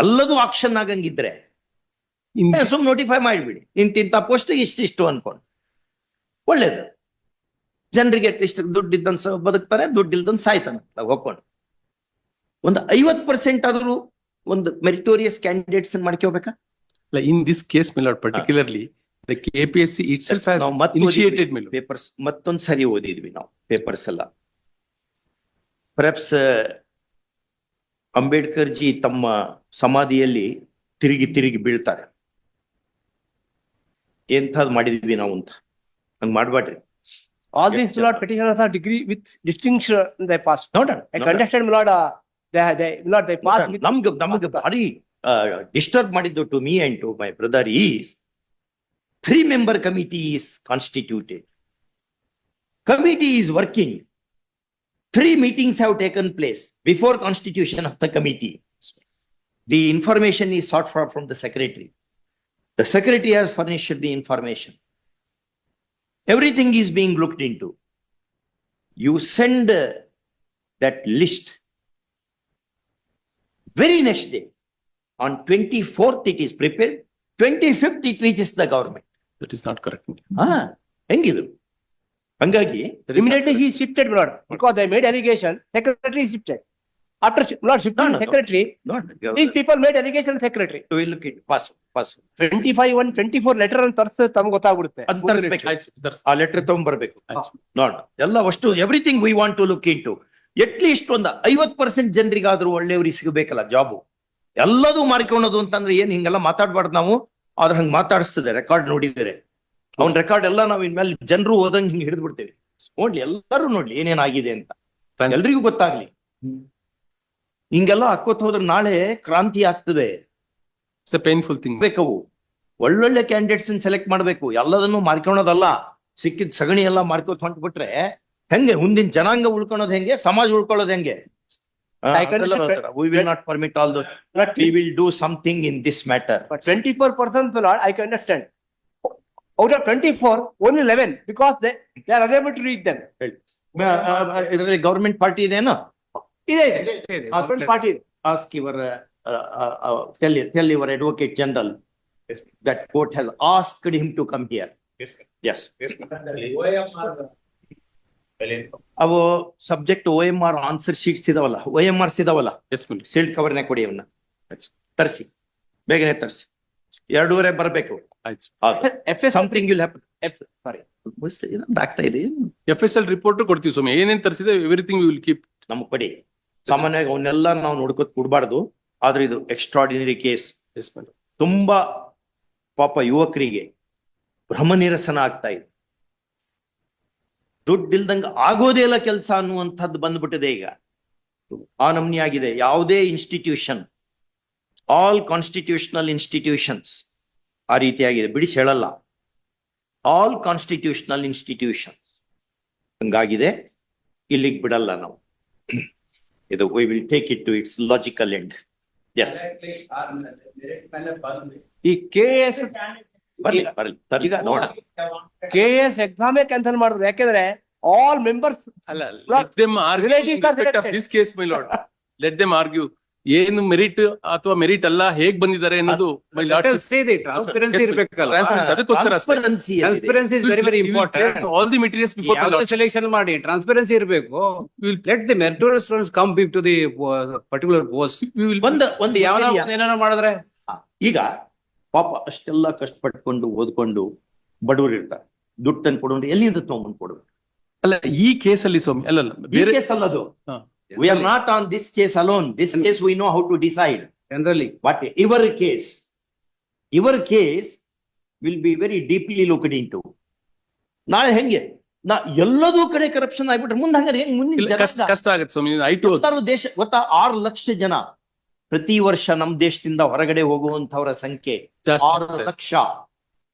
ಎಲ್ಲದೂ ಆಕ್ಷನ್ ಆಗಂಗಿದ್ರೆ ಸುಮ್ ನೋಟಿಫೈ ಮಾಡಿಬಿಡಿ, ಇಂತಿಂತ ಪೋಸ್ಟ್ ಇಷ್ಟಿಷ್ಟು ಅನ್ಕೊಂಡು ಒಳ್ಳೇದು. ಜನರಿಗೆ ಅಟ್ಲೀಸ್ಟ್ ದುಡ್ಡಿದ್ದಂತ ಬದುಕ್ತಾರೆ, ದುಡ್ಡಿಲ್ದೊಂದು ಸಾಯ್ತಾನೆ ಹೋಗ್ಕೊಂಡು. ಒಂದು 50% ಆದ್ರೂ ಒಂದು ಮೆರಿಟೋರಿಯಸ್ ಕ್ಯಾಂಡಿಡೇಟ್ಸ್ ಮಾಡ್ಕೋಬೇಕಾ? In this case, my lord, particularly the KPSC itself has initiated, my lord. Papers ಮತ್ತೊಂದ್ ಸರಿ ಓದಿದ್ವಿ ನಾವು ಪೇಪರ್ಸ್ ಎಲ್ಲ. ಪರ್ಹ್ಯಾಪ್ಸ್ ಅಂಬೇಡ್ಕರ್ ಜಿ ತಮ್ಮ ಸಮಾಧಿಯಲ್ಲಿ ತಿರುಗಿ ತಿರುಗಿ ಬೀಳ್ತಾರೆ. ಎಂಥದ್ ಮಾಡಿದ್ವಿ ನಾವು ಅಂತ ಹಂಗ್ ಮಾಡ್ಬೇಡ್ರಿ. All these, my lord, petitioners are degree with distinction they passed. ನೋಡೋಣ I contested, my lord, they passed with. ನಮ್ಗೆ ಭಾರಿ ಡಿಸ್ಟರ್ಬ್ ಮಾಡಿದ್ದು to me and to my brother is 3-member committee is constituted. Committee is working. 3 meetings have taken place before constitution of the committee. The information is sought for from the secretary. The secretary has furnished the information. Everything is being looked into. You send that list. Very next day, on 24th it is prepared. 25th it reaches the government. That is not correct. ಹೆಂಗಿದು? ಹಂಗಾಗಿ Immediately he shifted, my lord, because they made allegation. Secretary is shifted. After not shifting secretary, these people made allegation secretary. we'll look at pass. 25-1-24 letter ಅಂತ ತರ್ಸ ತಮ್ಗೆ ಗೊತ್ತಾಗ್ಬಿಡುತ್ತೆ. ಅದ್ ತರಿಸ್ಬೇಕು. ಆ letter ತಗೊಂಡ್ಬರ್ಬೇಕು. ನೋಡ ಎಲ್ಲ ಅಷ್ಟು everything we want to look into. At least ಒಂದು 50% ಜನರಿಗಾದ್ರೂ ಒಳ್ಳೆಯವ್ರಿಗೆ ಸಿಗಬೇಕಲ್ಲ ಜಾಬು. ಎಲ್ಲದೂ ಮಾರ್ಕೊಳ್ಳೋದು ಅಂತಂದ್ರೆ ಏನ್ ಹಿಂಗೆಲ್ಲ ಮಾತಾಡ್ಬಾರ್ದು ನಾವು. ಆದ್ರೆ ಹಂಗ್ ಮಾತಾಡಿಸ್ತದೆ ರೆಕಾರ್ಡ್ ನೋಡಿದರೆ. ಅವ್ನ ರೆಕಾರ್ಡ್ ಎಲ್ಲ ನಾವು ಇನ್ಮೇಲೆ ಜನರು ಓದಂಗ್ ಹಿಂಗ್ ಹಿಡಿದು ಬಿಡ್ತೇವೆ. ನೋಡ್ಲಿ, ಎಲ್ಲರೂ ನೋಡ್ಲಿ ಏನೇನಾಗಿದೆ ಅಂತ, ಎಲ್ರಿಗೂ ಗೊತ್ತಾಗ್ಲಿ. ಹಿಂಗೆಲ್ಲ ಹಾಕೋತ್ ಹೋದ್ರೆ ನಾಳೆ ಕ್ರಾಂತಿ ಆಗ್ತದೆ. It's a painful thing. ಬೇಕವು ಒಳ್ಳೊಳ್ಳೆ ಕ್ಯಾಂಡಿಡೇಟ್ಸ್ ಸೆಲೆಕ್ಟ್ ಮಾಡ್ಬೇಕು. ಎಲ್ಲದನ್ನು ಮಾರ್ಕೊಳೋದಲ್ಲ. ಸಿಕ್ಕಿದ್ ಸಗಣಿ ಎಲ್ಲ ಮಾರ್ಕೋತ್ ಹೊಂಟ್ಬಿಟ್ರೆ ಹೆಂಗೆ ಮುಂದಿನ ಜನಾಂಗ ಉಳ್ಕೊಳೋದ್ ಹೆಂಗೆ, ಸಮಾಜ ಉಳ್ಕೊಳ್ಳೋದ್ ಹೆಂಗೆ? We will not permit all those. We will do something in this matter. But 24%, my lord, I can understand. Out of 24, only 11 because they are unable to reach them. ಇದರಲ್ಲಿ ಗವರ್ಮೆಂಟ್ ಪಾರ್ಟಿ ಇದೇನೋ? ಇದೆ government party. Ask your tell your advocate general that court has asked him to come here. Yes. ಅವು subject OMR answer sheets ಇದಾವಲ್ಲ, OMRs ಇದಾವಲ್ಲ, Yes, my lord. Sealed ಕವರ್ನ ಕೊಡಿ, ಅವನ್ನ ತರಿಸಿ, ಬೇಗನೆ ತರಿಸಿ. 2:30 ಬರಬೇಕು. FS something will happen. sorry. ಆಗ್ತಾ ಇದೆ. FSL report ಕೊಡ್ತೀವಿ ಸ್ವಾಮಿ. ಏನೇನ್ ತರಿಸಿದೆ ಎವ್ರಿಥಿಂಗ್ ವಿ ವಿಲ್ ಕೀಪ್. ನಮ್ಗೆ ಕೊಡಿ. ಸಾಮಾನ್ಯವಾಗಿ ಅವನ್ನೆಲ್ಲ ನಾವು ನೋಡ್ಕೊತ್ ಕೊಡ್ಬಾರ್ದು. ಆದ್ರೆ ಇದು extraordinary case. Yes, my lord. ತುಂಬಾ ಪಾಪ ಯುವಕರಿಗೆ ಭ್ರಮ ನಿರಸನ ಆಗ್ತಾ ಇದೆ. ದುಡ್ಡಿಲ್ದಂಗ ಆಗೋದೇ ಇಲ್ಲ ಕೆಲಸ ಅನ್ನುವಂಥದ್ದು ಬಂದ್ಬಿಟ್ಟಿದೆ ಈಗ. ಆ ನಮ್ನಿ ಆಗಿದೆ. ಯಾವುದೇ ಇನ್ಸ್ಟಿಟ್ಯೂಷನ್, ಆಲ್ ಕಾನ್ಸ್ಟಿಟ್ಯೂಷನಲ್ ಇನ್ಸ್ಟಿಟ್ಯೂಷನ್ಸ್ ಆ ರೀತಿಯಾಗಿದೆ. ಬಿಡಿಸಿ ಹೇಳಲ್ಲ, ಆಲ್ ಕಾನ್ಸ್ಟಿಟ್ಯೂಷನಲ್ ಇನ್ಸ್ಟಿಟ್ಯೂಷನ್ಸ್ ಹಂಗಾಗಿದೆ. ಇಲ್ಲಿಗೆ ಬಿಡಲ್ಲ ನಾವು. ಇದು we will take it to its logical end. Yes, ಈ KS ಬರ್ಲಿ ತರ್ಲಿ ನೋಡ. KS ಎಕ್ಸಾಮೇ ಕ್ಯಾನ್ಸಲ್ ಮಾಡಿದ್ರು. ಯಾಕೆಂದ್ರೆ ಆಲ್ ಮೆಂಬರ್ಸ್ ಅಲ್ಲ, let them argue in respect of this case, my lord. Let them argue. ಏನು ಮೆರಿಟ್ ಅಥವಾ ಮೆರಿಟ್ ಅಲ್ಲ, ಹೇಗ್ ಬಂದಿದ್ದಾರೆ ಅನ್ನೋದು my lord. ಟ್ರಾನ್ಸ್ಪರೆನ್ಸಿ ಇರಬೇಕಲ್ಲ. ಅದಕ್ಕೋಸ್ಕರ ಅಷ್ಟೇ. Transparency is very very important. All the materials before the lord. Selection ಮಾಡಿ ಟ್ರಾನ್ಸ್ಪರೆನ್ಸಿ ಇರಬೇಕು. Let the meritorious students come to the particular post. ಒಂದು ಏನಾರ ಮಾಡಿದ್ರೆ ಈಗ ಪಾಪ ಅಷ್ಟೆಲ್ಲ ಕಷ್ಟಪಟ್ಕೊಂಡು ಓದ್ಕೊಂಡು ಬಡವರು ಇರ್ತಾರೆ. ದುಡ್ಡು ತಂದು ಕೊಡೋದು ಎಲ್ಲಿಂದ ತಗೊಂಡ್ಬಂದು ಕೊಡ್ಬೇಕು? ಅಲ್ಲ, ಈ ಕೇಸಲ್ಲಿ ಸ್ವಾಮಿ ಅಲ್ಲ ಬೇರೆ case ಅಲ್ಲದು. We are not on this case alone. This case we know how to decide. Generally But your case will be very deeply looked into. ನಾಳೆ ಹೆಂಗೆ ಎಲ್ಲದೂ ಕಡೆ ಕರಪ್ಷನ್ ಆಗ್ಬಿಟ್ರೆ ಮುಂದೆ ಹಂಗಾರೆ ಹೆಂಗ್? ಮುಂದಿನ ಕಷ್ಟ ಆಗುತ್ತೆ ಸ್ವಾಮಿ. ಐಟು ದೇಶ ಗೊತ್ತಾ, 6 ಲಕ್ಷ ಜನ ಪ್ರತಿ ವರ್ಷ ನಮ್ ದೇಶದಿಂದ ಹೊರಗಡೆ ಹೋಗುವಂತವರ ಸಂಖ್ಯೆ 6 ಲಕ್ಷ.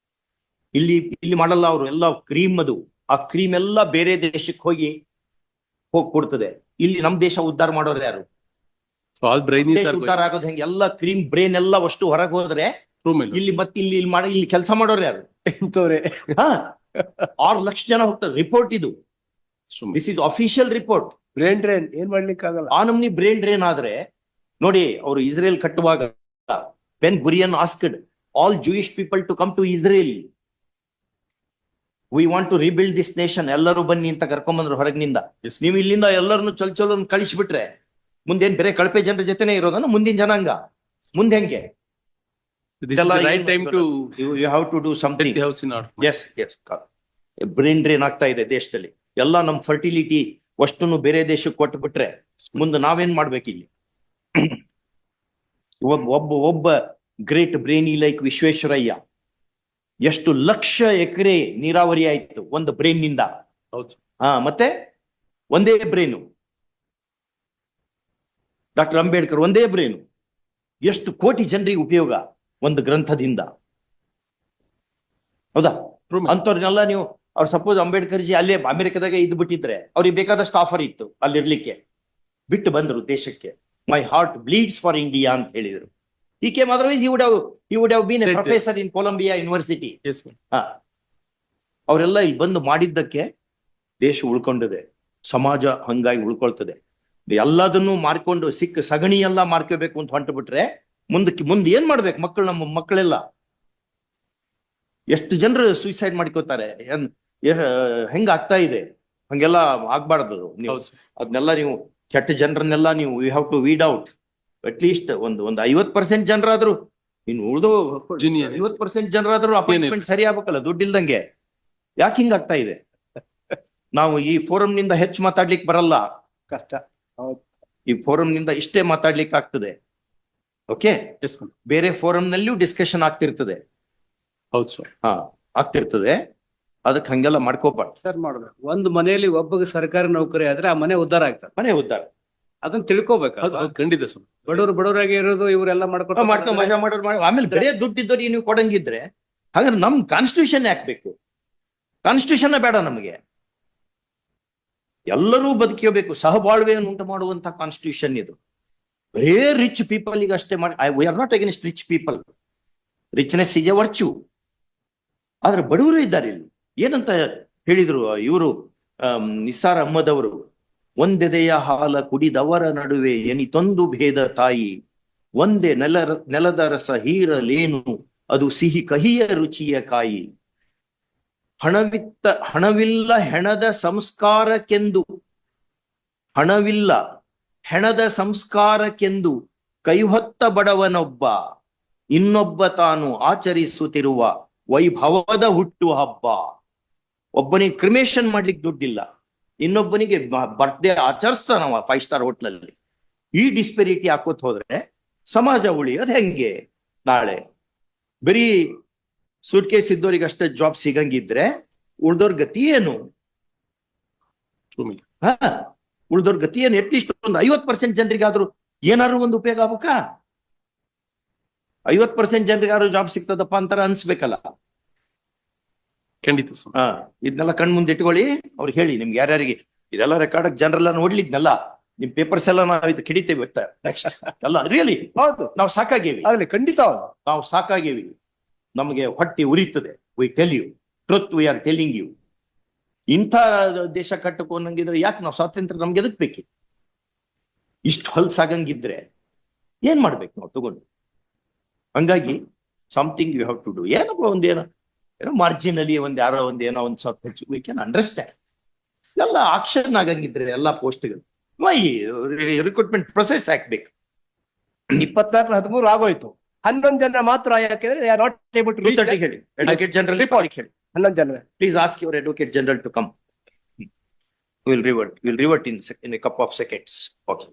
ಇಲ್ಲಿ ಮಾಡಲ್ಲ ಅವರು. ಎಲ್ಲ ಕ್ರೀಮ್, ಅದು ಆ ಕ್ರೀಮ್ ಎಲ್ಲ ಬೇರೆ ದೇಶಕ್ಕೆ ಹೋಗಿ ಕೊಡ್ತದೆ. ಇಲ್ಲಿ ನಮ್ ದೇಶ ಉದ್ಧಾರ ಮಾಡೋರು ಯಾರು? ಉದ್ಧಾರ ಆಗೋದು ಹೆಂಗೆ? ಎಲ್ಲ ಕ್ರೀಮ್ ಬ್ರೈನ್ ಎಲ್ಲ ಅಷ್ಟು ಹೊರಗೆ ಹೋದ್ರೆ ಇಲ್ಲಿ ಕೆಲಸ ಮಾಡೋರು ಯಾರು? 6 ಲಕ್ಷ ಜನ ಹೋಗ್ತಾರೆ. ರಿಪೋರ್ಟ್ ಇದು. This is official report. Brain drain ಏನ್ ಮಾಡ್ಲಿಕ್ಕೆ ಆಗಲ್ಲ. ಆ ನಮ್ನಿ ಬ್ರೈನ್ ಡ್ರೈನ್ ಆದ್ರೆ ನೋಡಿ, ಅವರು ಇಸ್ರೇಲ್ ಕಟ್ಟುವಾಗ when Gurion asked all Jewish people to come to Israel, we want to rebuild this nation, ಎಲ್ಲರೂ ಬನ್ನಿ ಅಂತ ಕರ್ಕೊಂಬಂದ್ರು ಹೊರಗಿನಿಂದ. Yes. ನೀವು ಇಲ್ಲಿಂದ ಎಲ್ಲರನ್ನು ಚೊಲೋ ಕಳಿಸ್ಬಿಟ್ರೆ ಮುಂದೇನ್ ಬೇರೆ ಕಳಪೆ ಜನರ ಜೊತೆನೆ ಇರೋದನ್ನ ಮುಂದಿನ ಜನಾಂಗ ಮುಂದೆ ಹೆಂಗೆ? This is the right time to You have to do get something. the house in order. Yes. Brain drain ಆಗ್ತಾ ಇದೆ ದೇಶದಲ್ಲಿ. ಎಲ್ಲ ನಮ್ ಫರ್ಟಿಲಿಟಿ ಅಷ್ಟನ್ನು ಬೇರೆ ದೇಶಕ್ಕೆ ಕೊಟ್ಟು ಬಿಟ್ರೆ ಮುಂದೆ ನಾವೇನ್ ಮಾಡ್ಬೇಕಿಲ್ಲಿ? ಒಬ್ಬ ಗ್ರೇಟ್ ಬ್ರೈನಿ ಲೈಕ್ ವಿಶ್ವೇಶ್ವರಯ್ಯ ಎಷ್ಟು ಲಕ್ಷ ಎಕರೆ ನೀರಾವರಿ ಆಯ್ತು ಒಂದು ಬ್ರೈನ್ ನಿಂದ. ಹೌದು. ಮತ್ತೆ ಒಂದೇ ಬ್ರೈನು. ಡಾಕ್ಟರ್ ಅಂಬೇಡ್ಕರ್ ಒಂದೇ ಬ್ರೈನು. ಎಷ್ಟು ಕೋಟಿ ಜನರಿಗೆ ಉಪಯೋಗ ಒಂದು ಗ್ರಂಥದಿಂದ. ಹೌದಾ? True. ಅಂತವ್ರನ್ನೆಲ್ಲ ನೀವು ಅವ್ರು ಸಪೋಸ್ ಅಂಬೇಡ್ಕರ್ ಜಿ ಅಲ್ಲೇ ಅಮೆರಿಕದಾಗ ಇದ್ದು ಬಿಟ್ಟಿದ್ರೆ ಅವ್ರಿಗೆ ಬೇಕಾದಷ್ಟು ಆಫರ್ ಇತ್ತು ಅಲ್ಲಿರ್ಲಿಕ್ಕೆ, ಬಿಟ್ಟು ಬಂದ್ರು ದೇಶಕ್ಕೆ. My heart bleeds for India ಅಂತ ಹೇಳಿದ್ರು. He came, otherwise he would have been a Right. professor in Columbia University. Yes, ma'am. ಅವರೆಲ್ಲ ಇಲ್ಲಿ ಬಂದು ಮಾಡಿದ್ದಕ್ಕೆ ದೇಶ ಉಳ್ಕೊಂಡಿದೆ, ಸಮಾಜ ಹಂಗಾಗಿ ಉಳ್ಕೊಳ್ತದೆ. ಎಲ್ಲದನ್ನು ಮಾರ್ಕೊಂಡು ಸಿಕ್ಕ ಸಗಣಿ ಎಲ್ಲ ಮಾರ್ಕೋಬೇಕು ಅಂತ ಹೊಂಟು ಬಿಟ್ರೆ ಮುಂದೆ ಏನ್ ಮಾಡ್ಬೇಕು ಮಕ್ಕಳು? ನಮ್ಮ ಮಕ್ಕಳೆಲ್ಲ ಎಷ್ಟು ಜನರು ಸೂಸೈಡ್ ಮಾಡ್ಕೋತಾರೆ, ಹೆಂಗ ಆಗ್ತಾ ಇದೆ? ಹಂಗೆಲ್ಲ ಆಗ್ಬಾರ್ದು. ನೀವು ಹೌದು sir. ಅದನ್ನೆಲ್ಲ ನೀವು ಕೆಟ್ಟ ಜನರನ್ನೆಲ್ಲ ನೀವು you have to weed out. At least ಒಂದು 50% ಜನರಾದ್ರು, ಇನ್ನು ಉಳಿದು Junior. 50% ಜನರಾದ್ರು ಅಪಾಯಿಂಟ್ಮೆಂಟ್ ಸರಿ ಆಗ್ಬೇಕಲ್ಲ, ದುಡ್ಡಿಲ್ದಂಗೆ. ಯಾಕೆ ಹಿಂಗ ಆಗ್ತಾ ಇದೆ? ನಾವು ಈ ಫೋರಂ ನಿಂದ ಹೆಚ್ಚು ಮಾತಾಡ್ಲಿಕ್ಕೆ ಬರಲ್ಲ, ಕಷ್ಟ. ಈ ಫೋರಂ ನಿಂದ ಇಷ್ಟೇ ಮಾತಾಡ್ಲಿಕ್ಕೆ ಆಗ್ತದೆ. Okay, Yes, ma'am. ಬೇರೆ ಫೋರಂ ನಲ್ಲಿಯೂ ಡಿಸ್ಕಷನ್ ಆಗ್ತಿರ್ತದೆ. ಹೌದು sir. ಆಗ್ತಿರ್ತದೆ. ಅದಕ್ಕೆ ಹಂಗೆಲ್ಲ ಮಾಡ್ಕೋಬಾರ್ದು. ಸರ್ ಮಾಡ್ಬೇಕು. ಒಂದು ಮನೆಯಲ್ಲಿ ಒಬ್ಬ ಸರ್ಕಾರಿ ನೌಕರಿ ಆದ್ರೆ ಆ ಮನೆ ಉದ್ಧಾರ ಆಗ್ತದೆ. ಮನೆ ಉದ್ದಾರ ಅದನ್ನ ತಿಳ್ಕೊಬೇಕು. ಹೌದು, ಹೌದು, ಖಂಡಿತ sir. ಬಡವರಾಗಿ ಇರೋದು ಇವರೆಲ್ಲ ಮಾಡ್ಕೊಂಡು ಮಾಡ್ಕೊಂಡು ಮಜಾ ಮಾಡೋರು ಮಾಡಿ ಆಮೇಲೆ ಬರೇ ದುಡ್ಡಿದ್ದವ್ರಿಗೆ ನೀವು ಕೊಡಂಗಿದ್ರೆ ಹಾಗಾದ್ರೆ ನಮ್ ಕಾನ್ಸ್ಟಿಟ್ಯೂಷನ್ ಹಾಕ್ಬೇಕು. ಕಾನ್ಸ್ಟಿಟ್ಯೂಷನ್ ಬೇಡ ನಮಗೆ, ಎಲ್ಲರೂ ಬದುಕಬೇಕು, ಸಹಬಾಳ್ವೆಯನ್ನು ಉಂಟು ಮಾಡುವಂತ ಕಾನ್ಸ್ಟಿಟ್ಯೂಷನ್ ಇದು. ಬರೇ ರಿಚ್ ಪೀಪಲ್ ಈಗ ಅಷ್ಟೇ ಮಾಡಿ. We are not against rich people, richness is A virtue. ಆದ್ರೆ ಬಡವರು ಇದ್ದಾರೆ ಇಲ್ಲಿ. ಏನಂತ ಹೇಳಿದ್ರು ಇವರು ನಿಸಾರ್ ಅಹ್ಮದ್ ಅವರು, ಒಂದೆದೆಯ ಹಾಲ ಕುಡಿದವರ ನಡುವೆ ಎನಿತೊಂದು ಭೇದ ತಾಯಿ, ಒಂದೇ ನೆಲದ ರಸ ಹೀರಲೇನು ಅದು ಸಿಹಿ ಕಹಿಯ ರುಚಿಯ ಕಾಯಿ. ಹಣವಿಲ್ಲ ಹೆಣದ ಸಂಸ್ಕಾರಕ್ಕೆಂದು, ಹಣವಿಲ್ಲ ಹೆಣದ ಸಂಸ್ಕಾರಕ್ಕೆಂದು ಕೈಹೊತ್ತ ಬಡವನೊಬ್ಬ, ಇನ್ನೊಬ್ಬ ತಾನು ಆಚರಿಸುತ್ತಿರುವ ವೈಭವದ ಹುಟ್ಟು ಹಬ್ಬ. ಒಬ್ಬನಿಗೆ ಕ್ರಿಮೇಷನ್ ಮಾಡ್ಲಿಕ್ಕೆ ದುಡ್ಡಿಲ್ಲ, ಇನ್ನೊಬ್ಬನಿಗೆ ಬರ್ತ್ಡೇ ಆಚರಿಸ್ತಾನವ 5 ಸ್ಟಾರ್ ಹೋಟ್ಲಲ್ಲಿ. ಈ ಡಿಸ್ಪೆರಿಟಿ ಹಾಕೋತ್ ಹೋದ್ರೆ ಸಮಾಜ ಉಳಿಯೋದು ಹೆಂಗೆ? ನಾಳೆ ಬರೀ ಸೂಟ್ ಕೇಸ್ ಇದ್ದವ್ರಿಗೆ ಅಷ್ಟೇ ಜಾಬ್ ಸಿಗಂಗಿದ್ರೆ ಉಳ್ದೋರ್ ಗತಿ ಏನು? ಉಳ್ದೋರ್ ಗತಿ ಏನು? ಅಟ್ಲೀಸ್ಟ್ ಒಂದು 50% ಜನರಿಗಾದ್ರೂ ಏನಾದ್ರು ಒಂದು ಉಪಯೋಗ ಆಗ್ಬೇಕಾ? 50% ಜನರಿಗಾದ್ರೂ ಜಾಬ್ ಸಿಗ್ತದಪ್ಪ ಅಂತಾರ ಅನ್ಸ್ಬೇಕಲ್ಲ. ಖಂಡಿತ sir. ಇದನ್ನೆಲ್ಲ ಕಣ್ ಮುಂದೆ ಇಟ್ಕೊಳ್ಳಿ. ಅವ್ರಿಗೆ ಹೇಳಿ, ನಿಮ್ಗೆ ಯಾರ್ಯಾರಿಗೆ ಇದೆಲ್ಲ ರೆಕಾರ್ಡ್ ಜನರೆಲ್ಲ ನೋಡ್ಲಿದ್ನಲ್ಲ, ನಿಮ್ ಪೇಪರ್ಸ್ ಎಲ್ಲ ನಾವು ಇದು ಕಿಡಿತೇವೆ ನೆಕ್ಸ್ಟ್ ಎಲ್ಲ. ರಿಯಲಿ ಹೌದು, ನಾವು ಸಾಕಾಗೇವಿ, ಆಗ್ಲಿ, ಖಂಡಿತ ಹೌದು. ನಾವು ಸಾಕಾಗೇವಿ. ನಮಗೆ ಹೊಟ್ಟೆ ಉರಿತದೆ. We tell you truth, we are telling you. ಇಂಥ ದೇಶ ಕಟ್ಟಕೊಂಡಂಗಿದ್ರೆ ಯಾಕೆ ನಾವು ಸ್ವಾತಂತ್ರ್ಯ ನಮ್ಗೆ ಎದಕ್ ಬೇಕಿತ್ತು? ಇಷ್ಟು ಹೊಲ್ಸಾಗಂಗಿದ್ರೆ ಏನ್ ಮಾಡ್ಬೇಕು ನಾವು ತಗೊಂಡು? ಹಂಗಾಗಿ something you have to do. ಏನಪ್ಪ ಒಂದೇನೋ ಮಾರ್ಜಿನಲಿ ಯಾರೋ ಏನೋ ಒಂದ್ ಸ್ವಲ್ಪ ಹೆಚ್ಚು, ವಿ ಕ್ಯಾನ್ ಅಂಡರ್ಸ್ಟ್ಯಾಂಡ್. ಎಲ್ಲ ಆಕ್ಷನ್ ಆಗಂಗಿದ್ರೆ ಎಲ್ಲ ಪೋಸ್ಟ್ಗಳು ರಿಕ್ರೂಟ್ಮೆಂಟ್ ಪ್ರೊಸೆಸ್ ಹಾಕ್ಬೇಕು. 24-13 ಆಗೋಯ್ತು. 11 ಜನ ಮಾತ್ರ ಯಾಕೆಂದ್ರೆ they are not able to reach that. ಹೇಳಿ, ಅಡ್ವೊಕೇಟ್ ಜನರಲ್ ಹೇಳಿ, 11 ಜನ. please ask your advocate general to come. We'll revert in a couple of seconds. Okay.